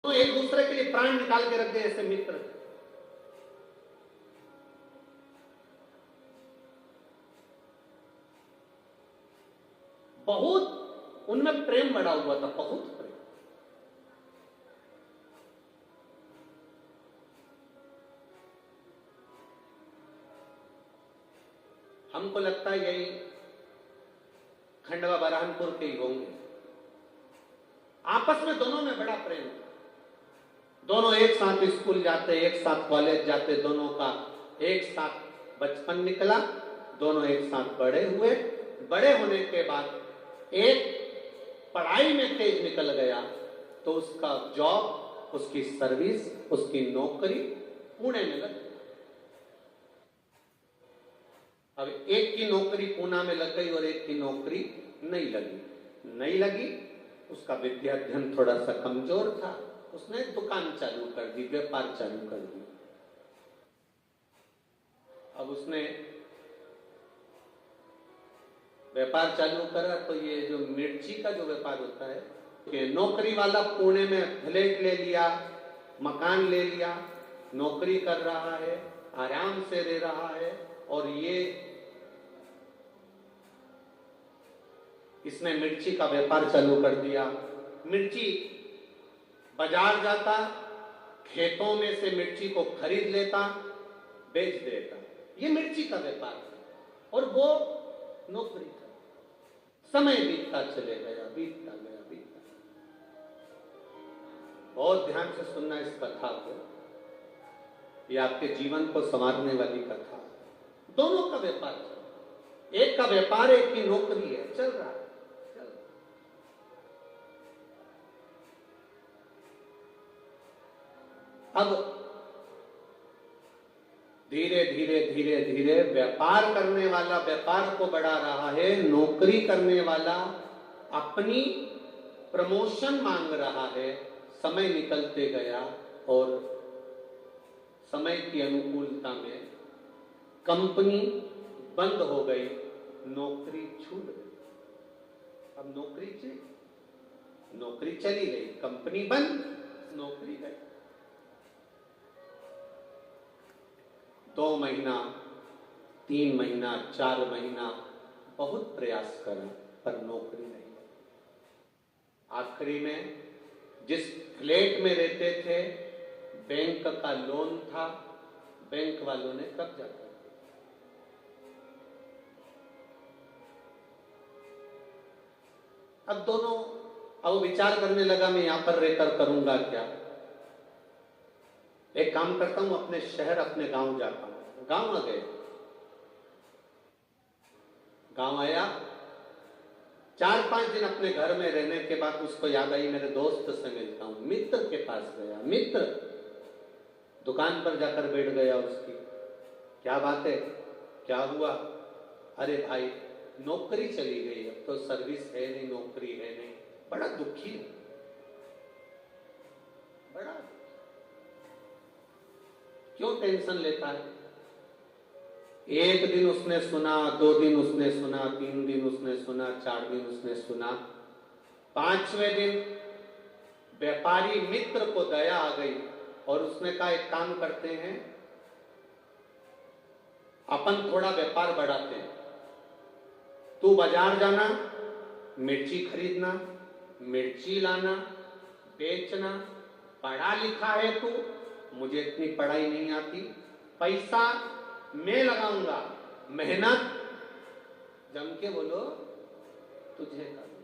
तो एक दूसरे के लिए प्राण निकाल के रख दे ऐसे मित्र। बहुत उनमें प्रेम बढ़ा हुआ था, बहुत प्रेम। हमको लगता है यही खंडवा बरहानपुर के ही होंगे। आपस में दोनों में बड़ा प्रेम था। दोनों एक साथ स्कूल जाते, एक साथ कॉलेज जाते, दोनों का एक साथ बचपन निकला, दोनों एक साथ बड़े हुए। बड़े होने के बाद एक पढ़ाई में तेज निकल गया तो उसका जॉब, उसकी सर्विस, उसकी नौकरी पुणे में लग गई। अब एक की नौकरी पूना में लग गई और एक की नौकरी नहीं लगी। उसका विद्या अध्ययन थोड़ा सा कमजोर था, उसने दुकान चालू कर दी, व्यापार चालू कर दी। अब उसने व्यापार चालू करा तो ये जो मिर्ची का जो व्यापार होता है, कि नौकरी वाला पुणे में फ्लैट ले लिया, मकान ले लिया, नौकरी कर रहा है, आराम से रह रहा है, और ये इसने मिर्ची का व्यापार चालू कर दिया। मिर्ची बाजार जाता, खेतों में से मिर्ची को खरीद लेता, बेच देता। ये मिर्ची का व्यापार था और वो नौकरी था। समय बीतता चले गया, बीतता गया। बहुत ध्यान से सुनना इस कथा को, ये आपके जीवन को संवारने वाली कथा। दोनों का व्यापार चल, एक का व्यापार, एक की नौकरी है, चल रहा है। अब धीरे धीरे व्यापार करने वाला व्यापार को बढ़ा रहा है, नौकरी करने वाला अपनी प्रमोशन मांग रहा है। समय निकलते गया और समय की अनुकूलता में कंपनी बंद हो गई, नौकरी छूट गई। अब नौकरी चली गई, कंपनी बंद, नौकरी गई। 2 महीना, 3 महीना, 4 महीना बहुत प्रयास करा पर नौकरी नहीं। आखिरी में जिस फ्लैट में रहते थे, बैंक का लोन था, बैंक वालों ने कब्जा कर दिया। अब विचार करने लगा, मैं यहां पर रहकर करूंगा क्या? एक काम करता हूं, अपने शहर, अपने गांव जाता हूं। गांव आ गए, गांव आया, 4-5 दिन अपने घर में रहने के बाद उसको याद आई, मेरे दोस्त से मिलता हूं। मित्र के पास गया, मित्र दुकान पर जाकर बैठ गया उसकी। क्या बात है, क्या हुआ? अरे भाई, नौकरी चली गई, अब तो सर्विस है नहीं, नौकरी है नहीं। बड़ा दुखी है, बड़ा। क्यों टेंशन लेता है? एक दिन उसने सुना, 2 दिन उसने सुना, 3 दिन उसने सुना, 4 दिन उसने सुना। 5वें दिन व्यापारी मित्र को दया आ गई और उसने कहा, एक काम करते हैं, अपन थोड़ा व्यापार बढ़ाते हैं। तू बाजार जाना, मिर्ची खरीदना, मिर्ची लाना, बेचना। पढ़ा लिखा है तू, मुझे इतनी पढ़ाई नहीं आती, पैसा मैं लगाऊंगा, मेहनत जम के बोलो तुझे करना।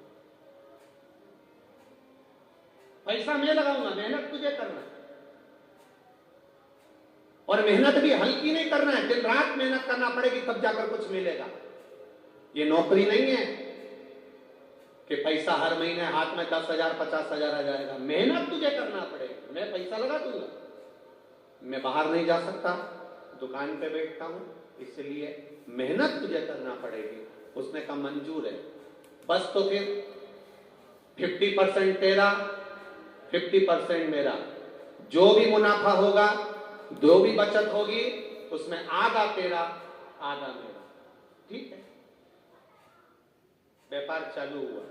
पैसा मैं लगाऊंगा, मेहनत तुझे करना। और मेहनत भी हल्की नहीं करना है, दिन रात मेहनत करना पड़ेगी, तब जाकर कुछ मिलेगा। ये नौकरी नहीं है कि पैसा हर महीने हाथ में 10,000 50,000 आ जाएगा। मेहनत तुझे करना पड़ेगा। मैं पैसा लगा दूंगा, मैं बाहर नहीं जा सकता, दुकान पे बैठता हूं, इसलिए मेहनत तुझे करना पड़ेगी। उसने कहा मंजूर है, बस तो फिर 50% तेरा, 50% मेरा। जो भी मुनाफा होगा, जो भी बचत होगी, उसमें आधा तेरा, आधा मेरा। ठीक है? व्यापार चालू हुआ,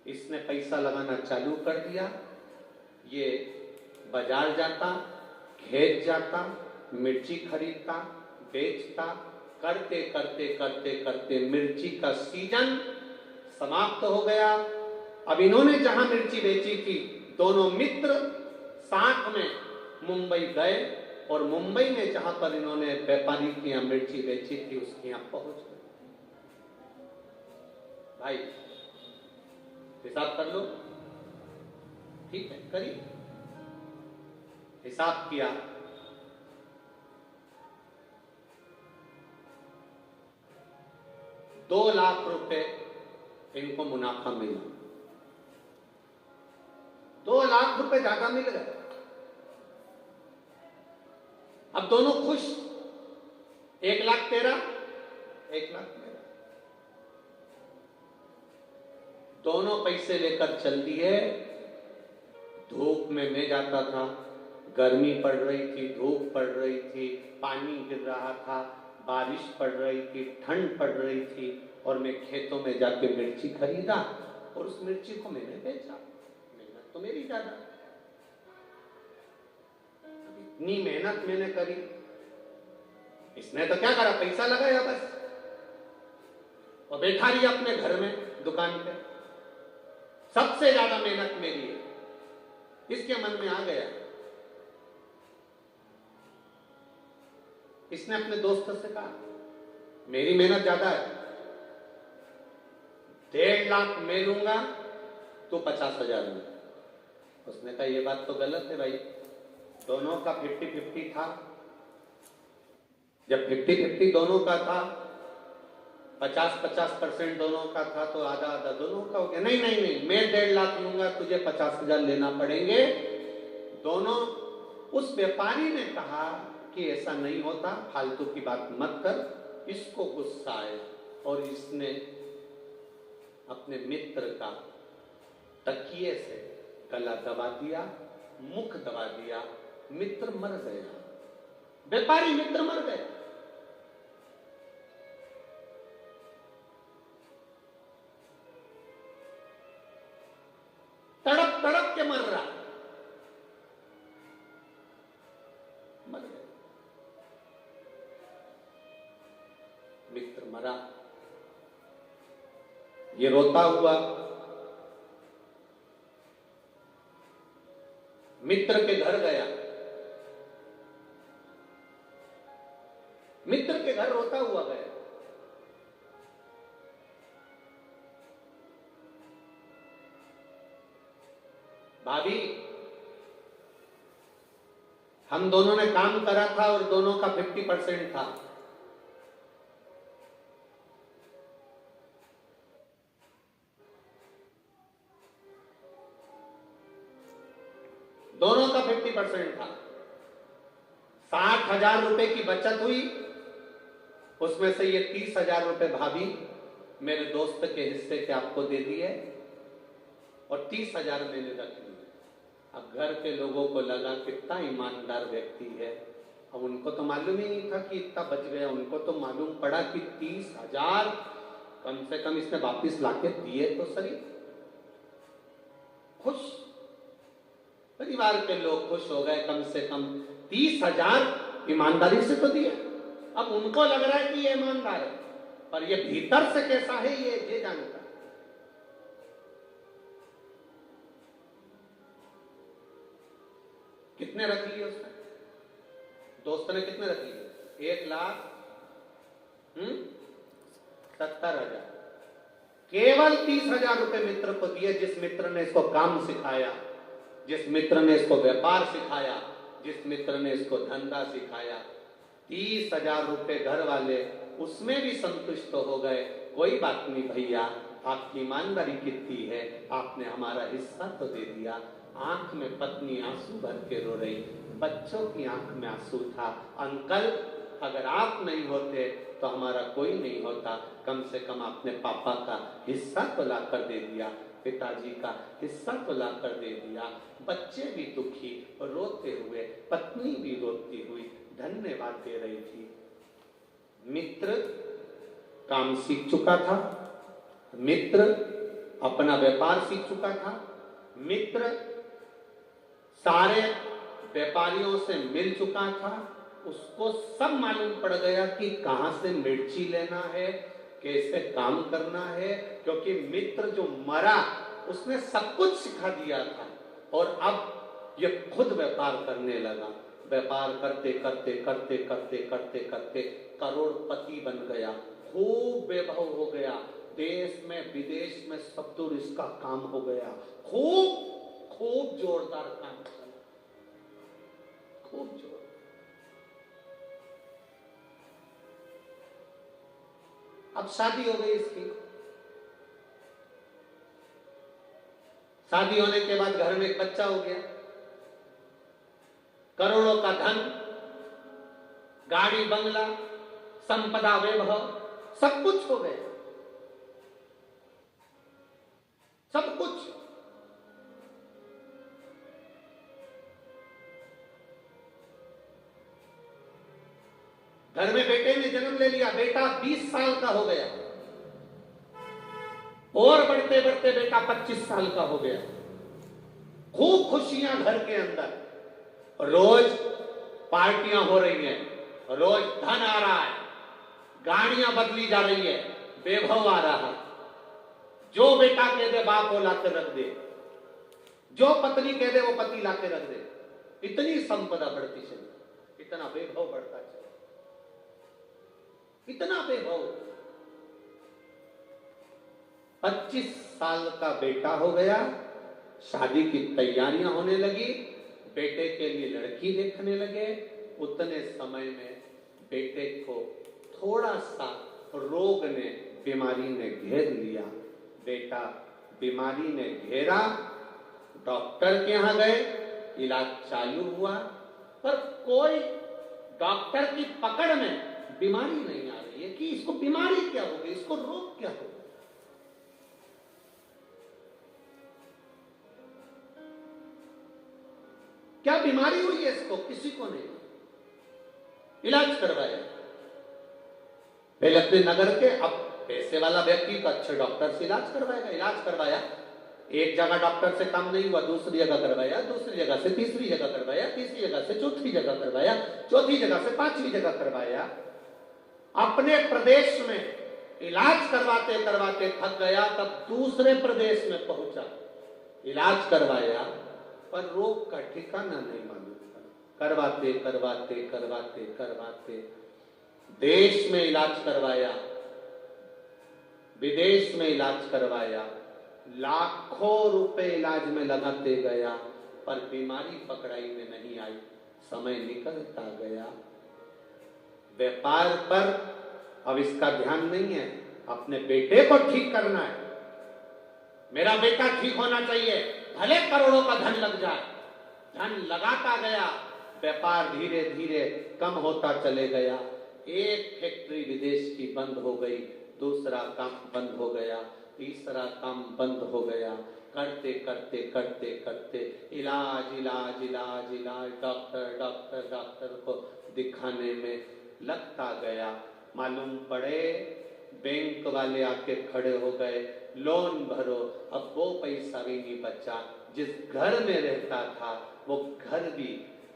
इसने पैसा लगाना चालू कर दिया। ये बाजार जाता, खेत जाता, मिर्ची खरीदता, बेचता, करते करते करते करते मिर्ची का सीजन समाप्त हो गया। अब इन्होंने जहां मिर्ची बेची थी, दोनों मित्र साथ में मुंबई गए और मुंबई में जहां पर इन्होंने व्यापारी की यहां मिर्ची बेची थी उसके यहां पहुंच गए। भाई हिसाब कर लो, ठीक है करिए। हिसाब किया, ₹2,00,000 इनको मुनाफा मिला। ₹2,00,000 ज्यादा मिल गए। अब दोनों खुश, 1,00,000 तेरा, 1,00,000 मेरा। दोनों पैसे लेकर चल दिए। धूप में मैं जाता था, गर्मी पड़ रही थी, धूप पड़ रही थी, पानी गिर रहा था, बारिश पड़ रही थी, ठंड पड़ रही थी, और मैं खेतों में जाके मिर्ची खरीदा और उस मिर्ची को मैंने बेचा। मेहनत तो मेरी ज्यादा, इतनी मेहनत मैंने करी, इसने तो क्या करा, पैसा लगाया बस और बैठा रही अपने घर में दुकान पे। सबसे ज्यादा मेहनत मेरी है, इसके मन में आ गया। इसने अपने दोस्त से कहा मेरी मेहनत ज्यादा है, 1,50,000 मैं लूंगा, तो 50,000 लूंगा। उसने कहा ये बात तो गलत है भाई, दोनों का 50-50 था। जब 50-50 दोनों का था, 50-50% दोनों का था, तो आधा आधा दोनों का हो गया। नहीं नहीं नहीं, मैं 1,50,000 लूंगा, तुझे 50,000 लेना पड़ेंगे दोनों। उस व्यापारी ने कहा कि ऐसा नहीं होता, फालतू की बात मत कर। इसको गुस्सा आया और इसने अपने मित्र का तकिए से गला दबा दिया, मुख दबा दिया। मित्र मर गया, व्यापारी मित्र मर गया। तड़प तड़प के मर रहा, मर गया। मित्र मरा, ये रोता हुआ मित्र के घर गया। मित्र के घर रोता हुआ गया। भाभी, हम दोनों ने काम करा था और दोनों का 50% था। दोनों का 50% था। 60,000 रुपए की बचत हुई, उसमें से ये 30,000 रुपए भाभी मेरे दोस्त के हिस्से के आपको दे दिए और 30,000 मैंने रख लिए। अब घर के लोगों को लगा कितना ईमानदार व्यक्ति है। अब उनको तो मालूम ही नहीं था कि इतना बच गया, उनको तो मालूम पड़ा कि 30,000 कम से कम इसने वापिस लाके दिए तो सही। खुश, परिवार के लोग खुश हो गए, कम से कम 30,000 ईमानदारी से तो दिए। अब उनको लग रहा है कि ये ईमानदार है, पर ये भीतर से कैसा है ये जानता। कितने रख लिए उसने, दोस्त ने कितने रख लिए? 1,70,000। केवल 30,000 रुपए मित्र को दिए, जिस मित्र ने इसको काम सिखाया, जिस मित्र ने इसको व्यापार सिखाया, जिस मित्र ने इसको धंधा सिखाया। 30,000 रुपए घर वाले उसमें भी संतुष्ट हो गए। कोई बात नहीं भैया, आपकी ईमानदारी कितनी है, आपने हमारा हिस्सा तो दे दिया। आंख में पत्नी आंसू भर के रो रही, बच्चों की आंख में आंसू था। अंकल, अगर आप नहीं होते तो हमारा कोई नहीं होता, कम से कम आपने पापा का हिस्सा तो ला कर दे दिया, पिताजी का हिस्सा तो ला कर दे दिया। बच्चे भी दुखी रोते हुए, पत्नी भी रोती हुई धन्यवाद दे रही थी। मित्र काम सीख चुका था, मित्र अपना व्यापार सीख चुका था, मित्र सारे व्यापारियों से मिल चुका था, उसको सब मालूम पड़ गया कि कहां से मिर्ची लेना है, कैसे काम करना है, क्योंकि मित्र जो मरा उसने सब कुछ सिखा दिया था। और अब ये खुद व्यापार करने लगा। व्यापार करते करते करते करते करते करते करोड़पति बन गया, खूब वैभव हो गया, देश में विदेश में सब दूर इसका काम हो गया, खूब खूब जोरदार काम चला, खूब जोर। अब शादी हो गई इसकी। शादी होने के बाद घर में एक बच्चा हो गया, करोड़ों का धन, गाड़ी बंगला, संपदा वैभव, सब कुछ हो गया, सब कुछ। घर में बेटे ने जन्म ले लिया, बेटा 20 साल का हो गया, और बढ़ते बढ़ते बेटा 25 साल का हो गया। खूब खुशियां घर के अंदर, रोज पार्टियां हो रही हैं, रोज धन आ रहा है, गाड़ियां बदली जा रही है, वैभव आ रहा है। जो बेटा कह दे बाप वो लाके रख दे, जो पत्नी कह दे वो पति लाके रख दे। इतनी संपदा बढ़ती चली, इतना वैभव बढ़ता चला, इतना वैभव। 25 साल का बेटा हो गया, शादी की तैयारियां होने लगी, बेटे के लिए लड़की देखने लगे। उतने समय में बेटे को थोड़ा सा रोग ने, बीमारी ने घेर लिया। बेटा बीमारी ने घेरा, डॉक्टर के यहां गए, इलाज चालू हुआ, पर कोई डॉक्टर की पकड़ में बीमारी नहीं आ रही है कि इसको बीमारी क्या होगी, इसको रोग क्या होगा। क्या बीमारी हुई है इसको, किसी को नहीं। इलाज करवाया पहले अपने नगर के, अब पैसे वाला व्यक्ति तो अच्छे डॉक्टर से इलाज करवाएगा। इलाज करवाया, एक जगह डॉक्टर से काम नहीं हुआ, दूसरी जगह करवाया, दूसरी जगह से तीसरी जगह करवाया, तीसरी जगह से चौथी जगह करवाया, चौथी जगह से पांचवी जगह करवाया। अपने प्रदेश में इलाज करवाते करवाते थक गया, तब दूसरे प्रदेश में पहुंचा, इलाज करवाया, पर रोग का ठिकाना नहीं मालूम था। करवाते करवाते करवाते करवाते देश में इलाज करवाया, विदेश में इलाज करवाया, लाखों रुपए इलाज में लगाते गया, पर बीमारी पकड़ाई में नहीं आई। समय निकलता गया, व्यापार पर अब इसका ध्यान नहीं है, अपने बेटे को ठीक करना है, मेरा बेटा ठीक होना चाहिए, भले करोड़ों का धन लग जाए। धन लगाता गया, व्यापार धीरे धीरे कम होता चले गया। एक फैक्ट्री विदेश की बंद हो गई, दूसरा काम बंद हो गया, तीसरा काम बंद हो गया। करते करते करते करते इलाज इलाज इलाज इलाज, डॉक्टर डॉक्टर डॉक्टर को दिखाने में लगता गया। मालूम पड़े बैंक वाले आके खड़े हो गए, लोन भरो। अब वो पैसा भी नहीं बचा, जिस घर में रहता था वो घर भी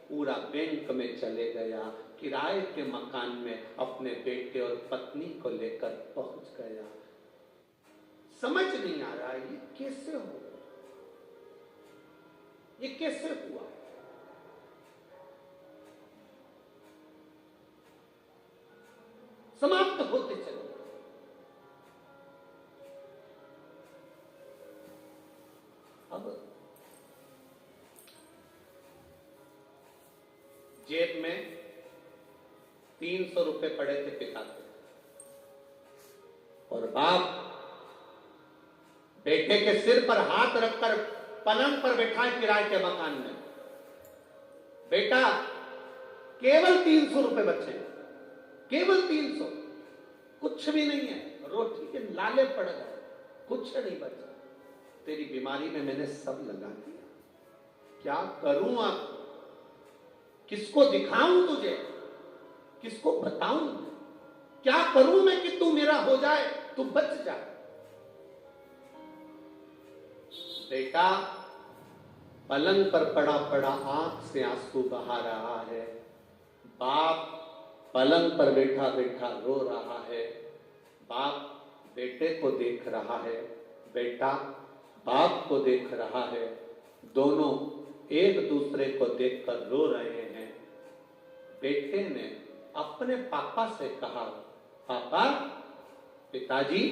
पूरा बैंक में चले गया। किराए के मकान में अपने बेटे और पत्नी को लेकर पहुंच गया। समझ नहीं आ रहा ये कैसे हो, ये कैसे हुआ। समाप्त होते चले। अब जेब में 300 रुपए पड़े थे पिता के, और बाप बेटे के सिर पर हाथ रखकर पलंग पर बैठा है किराए के मकान में। बेटा केवल 300 रुपए बचे, केवल 300, कुछ भी नहीं है, रोटी के लाले पड़ गए, कुछ नहीं बचा। तेरी बीमारी में मैंने सब लगा दिया, क्या करूं अब, किसको दिखाऊं तुझे, किसको बताऊं, क्या करूं मैं कि तू मेरा हो जाए, तू बच जाए। बेटा पलंग पर पड़ा पड़ा आंख से आंसू बहा रहा है। बाप पलंग पर बैठा बैठा रो रहा है। बाप बेटे को देख रहा है, बेटा बाप को देख रहा है। दोनों एक दूसरे को देखकर रो रहे हैं। बेटे ने अपने पापा से कहा, पापा, पिताजी,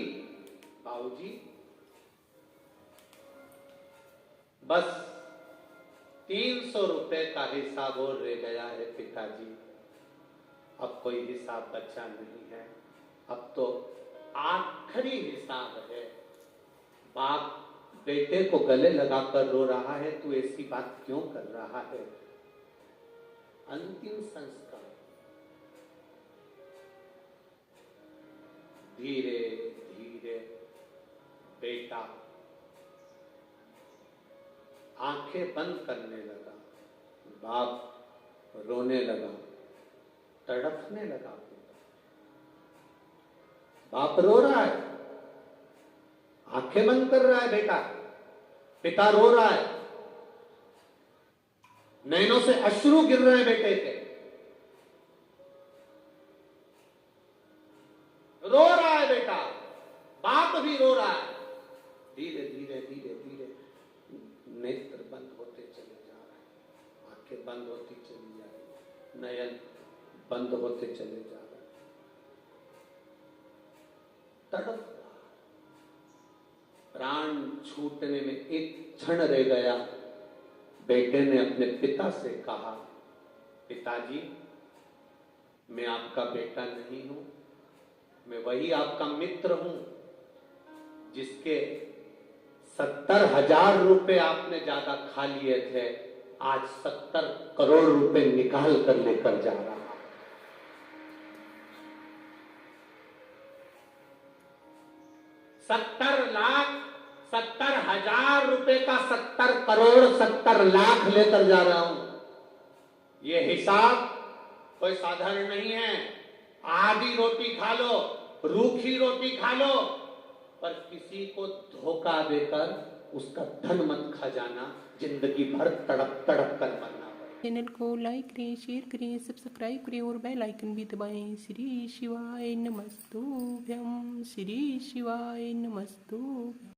बाबूजी, बस 300 रुपए का हिसाब और रह गया है पिताजी, अब कोई हिसाब बचा नहीं है, अब तो आखिरी हिसाब है। बाप बेटे को गले लगाकर रो रहा है, तू ऐसी बात क्यों कर रहा है? अंतिम संस्कार। धीरे धीरे बेटा आंखें बंद करने लगा। बाप रोने लगा, तड़पने लगा। बाप रो रहा है, आंखें बंद कर रहा है बेटा, पिता रो रहा है, नैनों से अश्रु गिर रहे हैं बेटे के, रो रहा है बेटा, बाप भी रो रहा है। धीरे धीरे धीरे धीरे नेत्र बंद होते चले जा रहे हैं, आंखें बंद होती चली जा रही, नयन बंद होते चले जा रहे हैं। तड़प प्राण छूटने में एक क्षण रह गया। बेटे ने अपने पिता से कहा, पिताजी, मैं आपका बेटा नहीं हूं, मैं वही आपका मित्र हूं जिसके 70,000 रुपए आपने ज्यादा खा लिए थे, आज 70 करोड़ रुपए निकाल कर लेकर जा रहा। 70,000 रुपए का 70 करोड़ 70 लाख लेकर जा रहा हूं। ये हिसाब कोई साधारण नहीं है। आधी रोटी खा लो, रूखी रोटी खा लो, पर किसी को धोखा देकर उसका धन मत खा जाना, जिंदगी भर तड़प तड़प कर मरना। चैनल को लाइक करें, शेयर करें, सब्सक्राइब करें और बेल आइकन भी दबाएं। श्री शिवाय नमस्तुभ्यं, श्री शिवाय नमस्तुभ्यं।